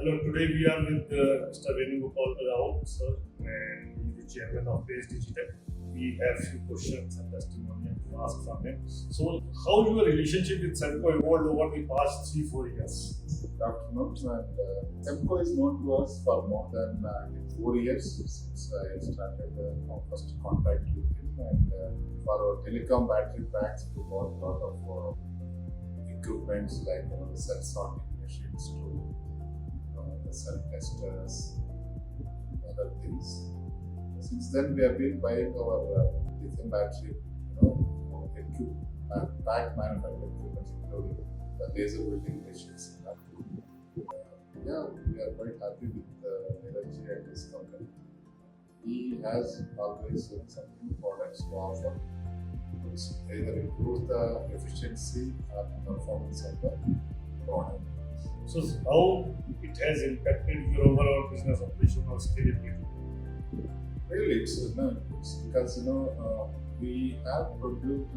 Hello, today we are with Mr. Venugopal Rao, sir, and he is the chairman of Digitek. We have few questions and testimonial to ask from him. So, how your relationship with Semco evolved over the past 3-4 years? Good afternoon. And Semco is known to us for more than 4 years since I started our first contact with him. And for our telecom battery packs, we bought a lot of equipments like the cell sorting machines to the cell testers, other things. Since then, we have been buying our lithium battery, pack manufacturing equipment, including the laser welding machines. Yeah, we are quite happy with Neeraj and his company. He has always some new products to offer, which either improves the efficiency or performance of the product. So, how it has impacted your overall business operation or scalability? Really, it's because we have produced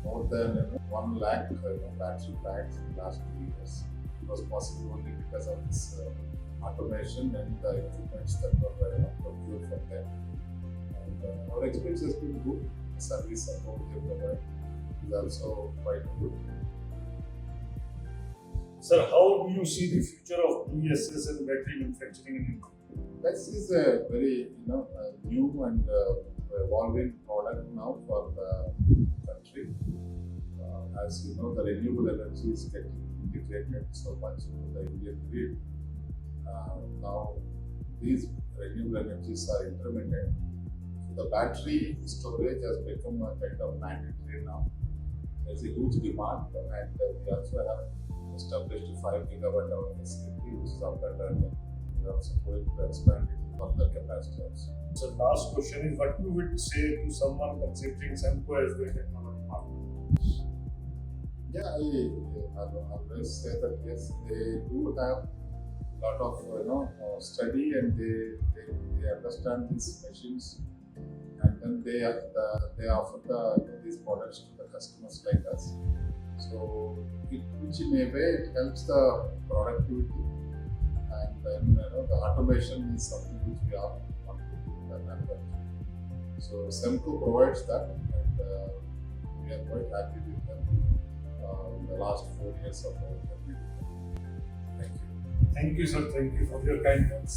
more than 1 lakh battery packs in the last 2 years. It was possible only because of this automation and the equipments that were procured from them. And our experience has been good. The service support they provide is also quite good. Sir, how do you see the future of ESS and battery manufacturing in India? This is a very new and evolving product now for the country. As you know, the renewable energy is getting integrated so much into the Indian grid. Now, these renewable energies are intermittent. So the battery storage has become a kind of mandatory now. There's a huge demand, and we also have established a 5 gigawatt hour facility, which is after that. We are also going to expand it further capacity also. So, last question is, what you would say to someone considering Semco as their technology partner? Yeah, I always say that yes, they do have a lot of study, and they understand these machines, and then they offer these products to the customers like us. So, which in a way it helps the productivity, and then the automation is something which we all want to do in the manufacturing. So Semco provides that, and we are quite happy with them in the last 4 years of our journey. Thank you. Thank you, sir. Thank you for your kind words.